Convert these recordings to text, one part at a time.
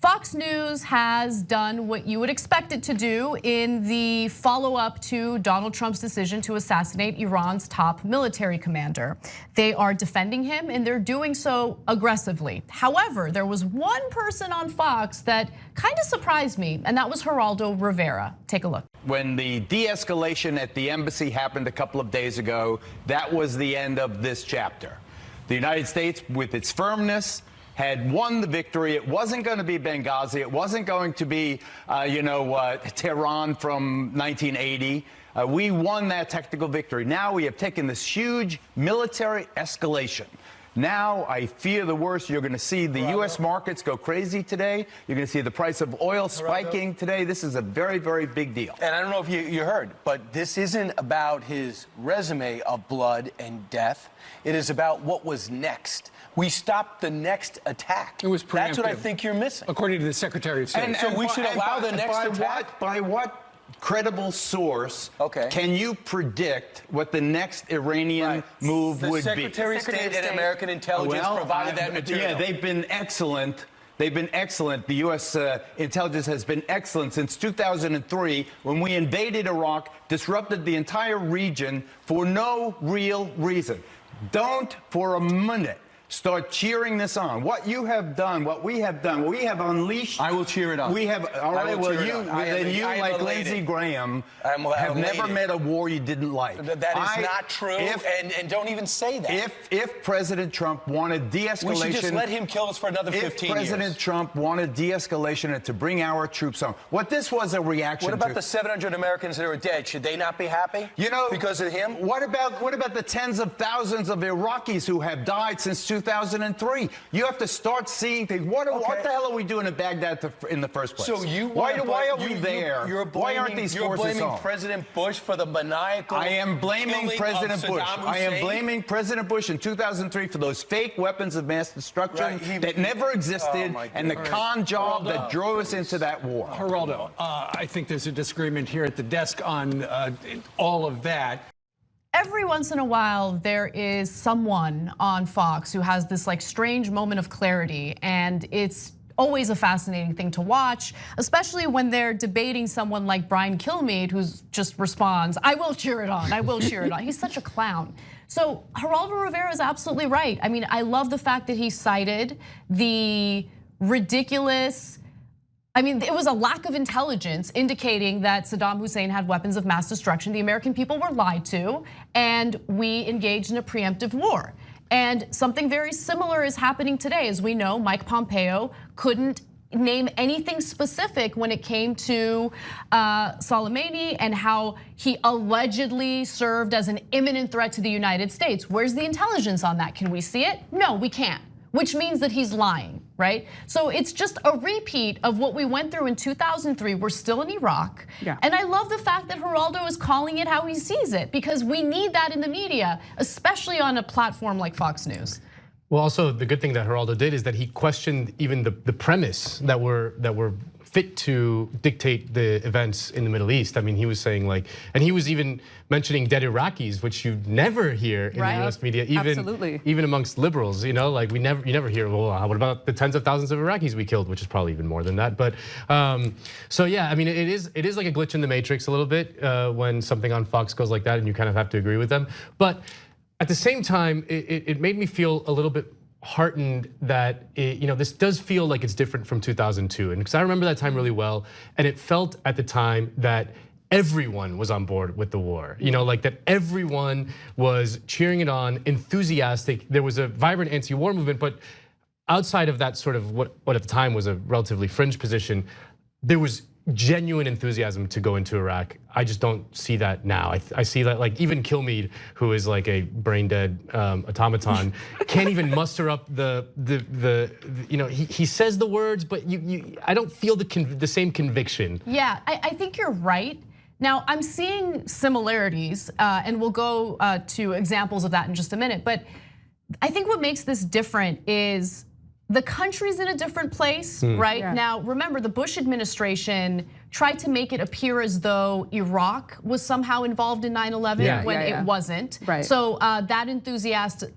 Fox News has done what you would expect it to do in the follow-up to Donald Trump's decision to assassinate Iran's top military commander. They are defending him and they're doing so aggressively. However, there was one person on Fox that kind of surprised me, and that was Heraldo Rivera. Take a look. When the de-escalation at the embassy happened a couple of days ago, that was the end of this chapter. The United States, with its firmness, had won the victory. It wasn't going to be Benghazi. It wasn't going to be, Tehran from 1980. We won that tactical victory. Now we have taken this huge military escalation. Now I fear the worst. You're going to see the U.S. markets go crazy today. You're going to see the price of oil spiking today. This is a very, very big deal. And I don't know if you heard, but this isn't about his resume of blood and death. It is about what was next. We stopped the next attack. It was preemptive. That's what I think you're missing. According to the Secretary of State. So we should allow the next attack? By what credible source can you predict what the next Iranian move would be? The Secretary of State and American intelligence provided that material. Yeah, they've been excellent. They've been excellent. The U.S. intelligence has been excellent since 2003 when we invaded Iraq, disrupted the entire region for no real reason. Don't for a minute start cheering this on. What you have done, what we have done, we have unleashed. I will cheer it on. We have, all right, well, you like Lindsey Graham, have never met a war you didn't like. That is not true, and don't even say that. If President Trump wanted de-escalation. We should just let him kill us for another 15 years. If President Trump wanted de-escalation and to bring our troops home. What this was a reaction to. What about the 700 Americans that are dead? Should they not be happy? You know, because of him? What about the tens of thousands of Iraqis who have died since 2003? You have to start seeing things. What the hell are we doing in Baghdad in the first place? So you why are we there? Why aren't these forces You're blaming home? President Bush for the maniacal I am blaming President Bush. I am blaming President Bush in 2003 for those fake weapons of mass destruction that never existed and the con job that drove us into that war. Geraldo, I think there's a disagreement here at the desk on all of that. Every once in a while, there is someone on Fox who has this like strange moment of clarity, and it's always a fascinating thing to watch, especially when they're debating someone like Brian Kilmeade, who just responds, "I will cheer it on, I will cheer it on." He's such a clown. So Heraldo Rivera is absolutely right. I mean, I love the fact that he cited the ridiculous. I mean, it was a lack of intelligence indicating that Saddam Hussein had weapons of mass destruction. The American people were lied to, and we engaged in a preemptive war. And something very similar is happening today. As we know, Mike Pompeo couldn't name anything specific when it came to Soleimani and how he allegedly served as an imminent threat to the United States. Where's the intelligence on that? Can we see it? No, we can't. Which means that he's lying, right? So it's just a repeat of what we went through in 2003. We're still in Iraq. And I love the fact that Heraldo is calling it how he sees it, because we need that in the media, especially on a platform like Fox News. Well, also the good thing that Heraldo did is that he questioned even the premise that we're fit to dictate the events in the Middle East. I mean, he was saying like, and he was even mentioning dead Iraqis, which you never hear in the US media, even amongst liberals, you know, like you never hear, well, what about the tens of thousands of Iraqis we killed, which is probably even more than that. But so yeah, I mean, it is like a glitch in the matrix a little bit when something on Fox goes like that and you kind of have to agree with them. But at the same time, it made me feel a little bit heartened that this does feel like it's different from 2002, and because I remember that time really well, and it felt at the time that everyone was on board with the war. Like that everyone was cheering it on, enthusiastic. There was a vibrant anti-war movement, but outside of that sort of what at the time was a relatively fringe position, there was genuine enthusiasm to go into Iraq. I just don't see that now. I see that like even Kilmeade, who is like a brain dead automaton, can't even muster up he says the words, but I don't feel the same conviction. Yeah, I think you're right. Now I'm seeing similarities, and we'll go to examples of that in just a minute. But I think what makes this different is the country's in a different place, right? Yeah. Now, remember, the Bush administration tried to make it appear as though Iraq was somehow involved in 9/11 when it wasn't. Right. So that enthusiasm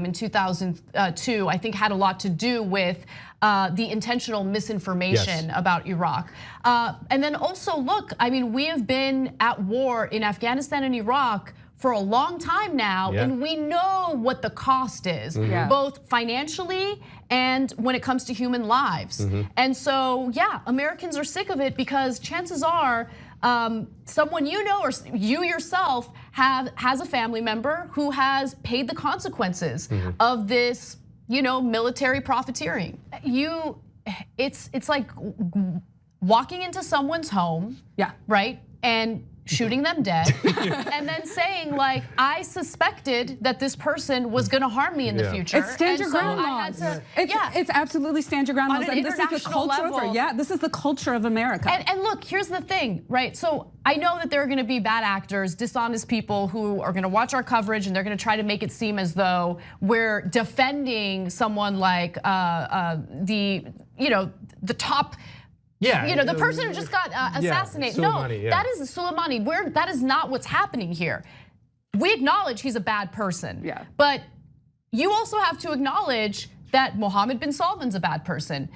in 2002, I think, had a lot to do with the intentional misinformation about Iraq. And then also, look, I mean, we have been at war in Afghanistan and Iraq for a long time now, and we know what the cost is, both financially and when it comes to human lives. And so, yeah, Americans are sick of it because chances are someone you know or you yourself has a family member who has paid the consequences of this, military profiteering. It's like walking into someone's home, right, and shooting them dead, and then saying like, I suspected that this person was going to harm me in the future. It's stand your ground laws. It's absolutely stand your ground laws. And this is the culture this is the culture of America. And look, here's the thing, right? So I know that there are going to be bad actors, dishonest people who are going to watch our coverage and they're going to try to make it seem as though we're defending someone like the top. The person who just got assassinated. That is Soleimani. That is not what's happening here. We acknowledge he's a bad person. But you also have to acknowledge that Mohammed bin Salman's a bad person.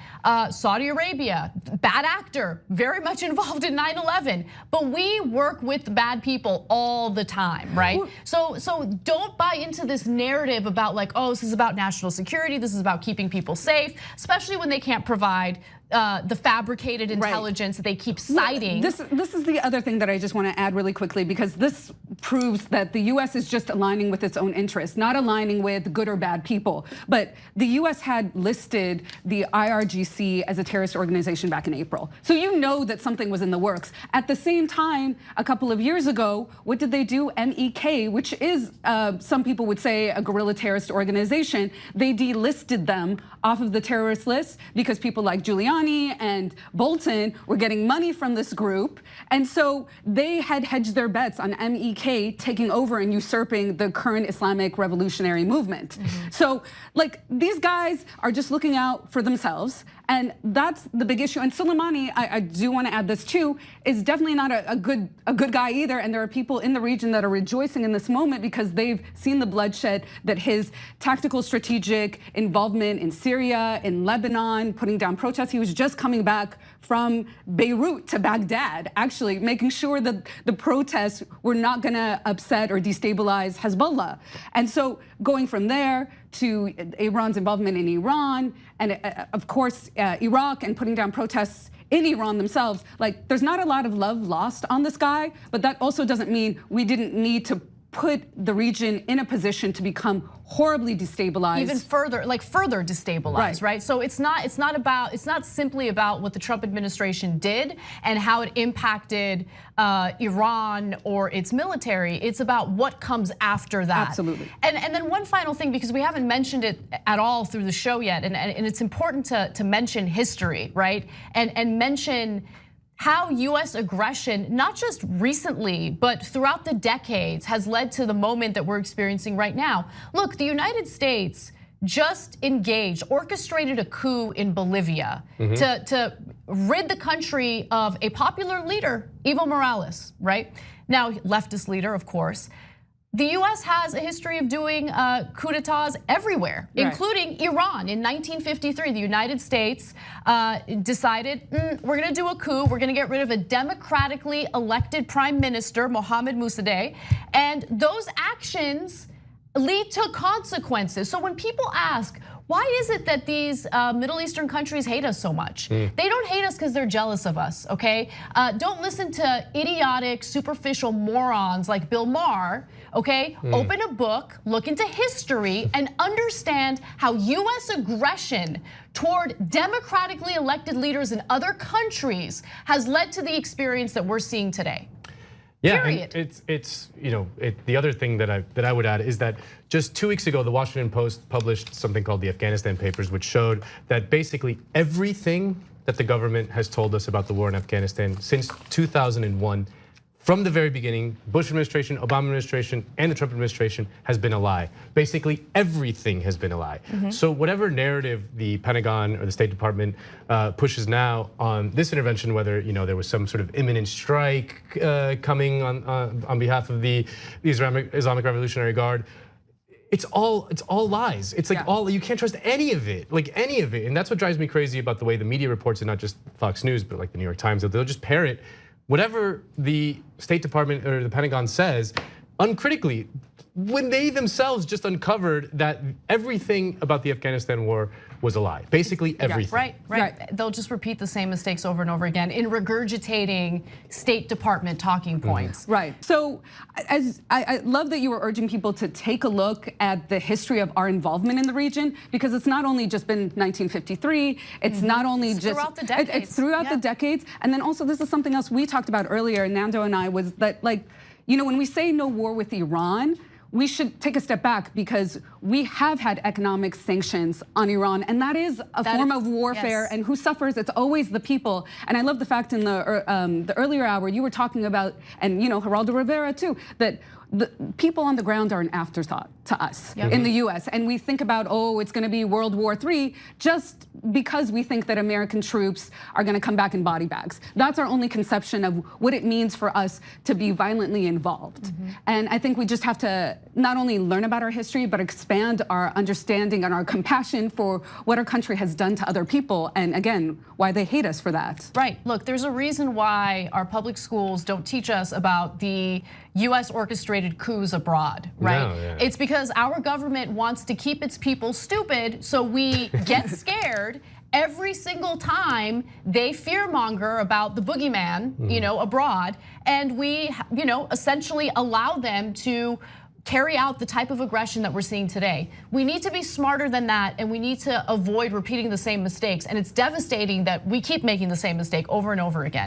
Saudi Arabia, bad actor, very much involved in 9/11. But we work with bad people all the time, right? So don't buy into this narrative about like, oh, this is about national security, this is about keeping people safe, especially when they can't provide the fabricated intelligence that they keep citing. This is the other thing that I just want to add really quickly, because this proves that the US is just aligning with its own interests, not aligning with good or bad people. But the US had listed the IRGC as a terrorist organization back in April. So you know that something was in the works. At the same time, a couple of years ago, what did they do? MEK, which is, some people would say, a guerrilla terrorist organization, they delisted them off of the terrorist list because people like Giuliani and Bolton were getting money from this group. And so they had hedged their bets on MEK taking over and usurping the current Islamic revolutionary movement. So like, these guys are just looking out for themselves. And that's the big issue. And Soleimani, I do want to add this too, is definitely not a good guy either. And there are people in the region that are rejoicing in this moment because they've seen the bloodshed that his tactical strategic involvement in Syria, in Lebanon, putting down protests. He was just coming back from Beirut to Baghdad, actually making sure that the protests were not going to upset or destabilize Hezbollah. And so going from there to Iran's involvement in Iran, and of course, Iraq, and putting down protests in Iran themselves, like, there's not a lot of love lost on this guy, but that also doesn't mean we didn't need to put the region in a position to become horribly destabilized, even further, like further destabilized, right? So it's not simply about what the Trump administration did and how it impacted Iran or its military. It's about what comes after that. Absolutely. And then one final thing, because we haven't mentioned it at all through the show yet, and it's important to mention history, right? And mention how US aggression, not just recently, but throughout the decades, has led to the moment that we're experiencing right now. Look, the United States just orchestrated a coup in Bolivia to rid the country of a popular leader, Evo Morales, right? Now, leftist leader, of course. The US has a history of doing coup d'etats everywhere, including Iran. In 1953, the United States decided, we're gonna do a coup, we're gonna get rid of a democratically elected prime minister, Mohammad Mossadegh, and those actions lead to consequences. So when people ask, why is it that these Middle Eastern countries hate us so much? They don't hate us because they're jealous of us, okay? Don't listen to idiotic, superficial morons like Bill Maher, okay? Open a book, look into history, and understand how US aggression toward democratically elected leaders in other countries has led to the experience that we're seeing today. Yeah, period. It's the other thing that I would add is that just 2 weeks ago, the Washington Post published something called the Afghanistan Papers, which showed that basically everything that the government has told us about the war in Afghanistan since 2001 from the very beginning, Bush administration, Obama administration, and the Trump administration has been a lie. Basically, everything has been a lie. So whatever narrative the Pentagon or the State Department pushes now on this intervention, whether there was some sort of imminent strike coming on behalf of the Islamic Revolutionary Guard, it's all lies. It's like you can't trust any of it, and that's what drives me crazy about the way the media reports it, not just Fox News, but like the New York Times. They'll just parrot whatever the State Department or the Pentagon says uncritically, when they themselves just uncovered that everything about the Afghanistan war was a lie. Basically everything. Right. They'll just repeat the same mistakes over and over again in regurgitating State Department talking points. Right. So as I love that you were urging people to take a look at the history of our involvement in the region, because it's not only just been 1953, it's not only it's just throughout the decades. It's throughout the decades. And then also this is something else we talked about earlier, Nando and I, was that when we say no war with Iran, we should take a step back, because we have had economic sanctions on Iran, and that is a form of warfare. Yes. And who suffers? It's always the people. And I love the fact in the earlier hour you were talking about, and Hernando Rivera too, that the people on the ground are an afterthought to us in the US. And we think about, it's gonna be World War III, just because we think that American troops are gonna come back in body bags. That's our only conception of what it means for us to be violently involved. And I think we just have to not only learn about our history, but expand our understanding and our compassion for what our country has done to other people, and again, why they hate us for that. Right. Look, there's a reason why our public schools don't teach us about the US orchestrated coups abroad, right? No, It's because our government wants to keep its people stupid, so we get scared every single time they fearmonger about the boogeyman, abroad, and we, essentially allow them to carry out the type of aggression that we're seeing today. We need to be smarter than that, and we need to avoid repeating the same mistakes. And it's devastating that we keep making the same mistake over and over again.